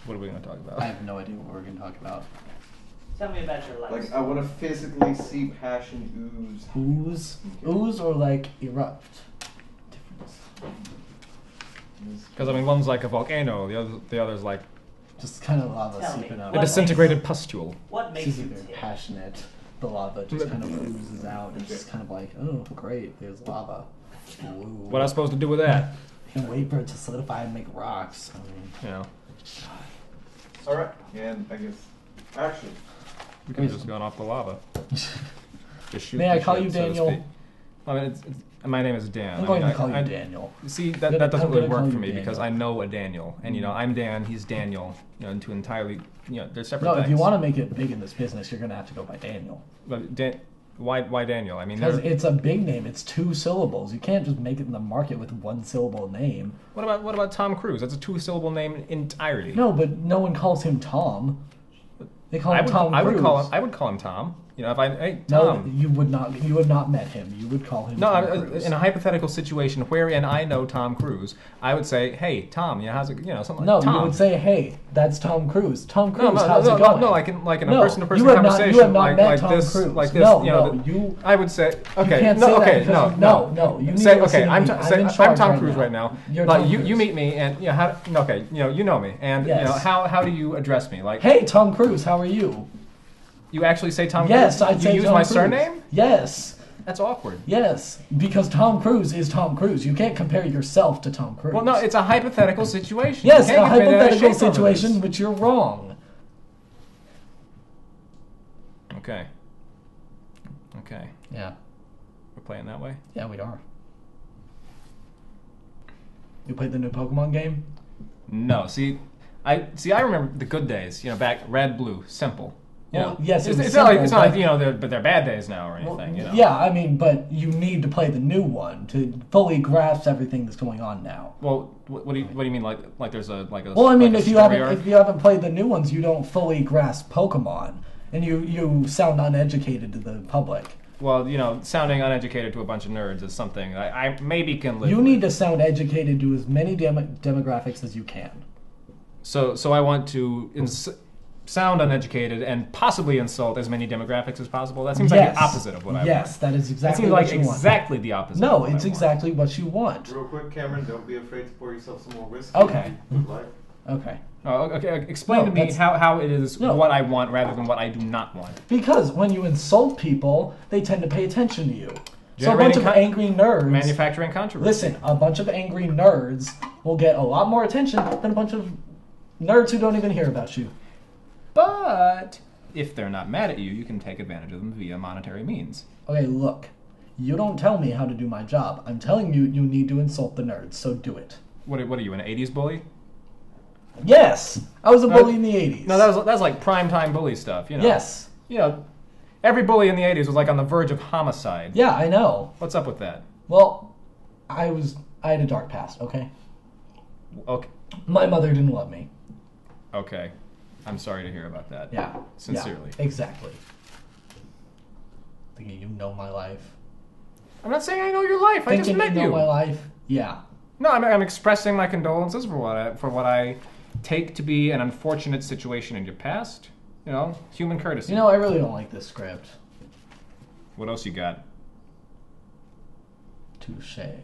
What are we going to talk about? I have no idea what we're going to talk about. Tell me about your life. Like, I want to physically see passion ooze. Ooze? Okay. Ooze or, like, erupt? Difference. Because, I mean, one's like a volcano, the other's like... Just kind of lava seeping out. A disintegrated pustule. What makes you very passionate? The lava just kind of oozes out. It's just kind of like, oh, great, there's lava. Ooh. What am I supposed to do with that? You can wait for it to solidify and make rocks. I mean, you know. Alright, and I guess... Actually... We could have just gone off the lava. Just shoot May I the call shit, you so to Daniel? speak. I mean, my name is Dan. I'm going to call you Daniel. See, that doesn't really work for me because I know a Daniel. And, you know, I'm Dan, he's Daniel. You know, into entirely, you know, they're separate things. No, if you want to make it big in this business, you're going to have to go by Daniel. But why Daniel? I mean, because it's a big name. It's 2 syllables. You can't just make it in the market with 1 syllable name. What about Tom Cruise? That's a 2-syllable name entirely. No, but no one calls him Tom. They call him Tom Cruise. I would call him Tom. You know, if hey, Tom. No, you would not. You would not met him. You would call him. Tom Cruise. In a hypothetical situation wherein I know Tom Cruise, I would say, "Hey, Tom, you know, how's it? You know, something like Tom." You would say, "Hey, that's Tom Cruise. Tom Cruise, how's it going?" No, like in a person-to-person conversation, you have not met like Tom this, Cruise. like this. No, I would say, okay, you can't no, say okay, that no. You need say, to okay, I'm Tom Cruise right now. You're like Tom you Cruise. meet me, and you know, you know me, and yes. you know, how do you address me? Like, hey, Tom Cruise, how are you? You actually say Tom Cruise? Yes, I'd say you use Tom my Cruise. surname? Yes. That's awkward. Yes, because Tom Cruise is Tom Cruise. You can't compare yourself to Tom Cruise. Well, no, it's a hypothetical situation. Yes, a hypothetical situation, which you're wrong. Okay. Okay. Yeah. We're playing that way? Yeah, we are. You played the new Pokemon game? No. See, I remember the good days. You know, back red, blue, simple. You know, yes, it's not like you know, they're bad days now or anything. Well, you know. Yeah, I mean, but you need to play the new one to fully grasp everything that's going on now. Well, what do you mean? Like there's a Well, I mean, like if you haven't played the new ones, you don't fully grasp Pokemon, and you sound uneducated to the public. Well, you know, sounding uneducated to a bunch of nerds is something I maybe can live. You with. need to sound educated to as many demographics as you can. So I want to sound uneducated and possibly insult as many demographics as possible. That seems like the opposite of what I want. Yes, that is exactly what you want. Exactly the opposite. No, it's exactly what you want. Real quick, Cameron, don't be afraid to pour yourself some more whiskey. Okay. Okay. Oh, okay. Explain to me how it is what I want rather than what I do not want. Because when you insult people, they tend to pay attention to you. So a bunch of angry nerds... Manufacturing controversy. Listen, a bunch of angry nerds will get a lot more attention than a bunch of nerds who don't even hear about you. But if they're not mad at you, you can take advantage of them via monetary means. Okay, look. You don't tell me how to do my job. I'm telling you, you need to insult the nerds, so do it. What are you, an 80s bully? Yes! I was a bully in the 80s. No, that's like primetime bully stuff, you know. Yes. You know, every bully in the 80s was like on the verge of homicide. Yeah, I know. What's up with that? Well, I had a dark past, okay? Okay. My mother didn't love me. Okay. I'm sorry to hear about that. Yeah. Sincerely. Yeah, exactly. Thinking you know my life. I'm not saying I know your life. I just met you. Thinking you know my life? Yeah. No, I'm expressing my condolences for what I take to be an unfortunate situation in your past. You know, human courtesy. You know, I really don't like this script. What else you got? Touché.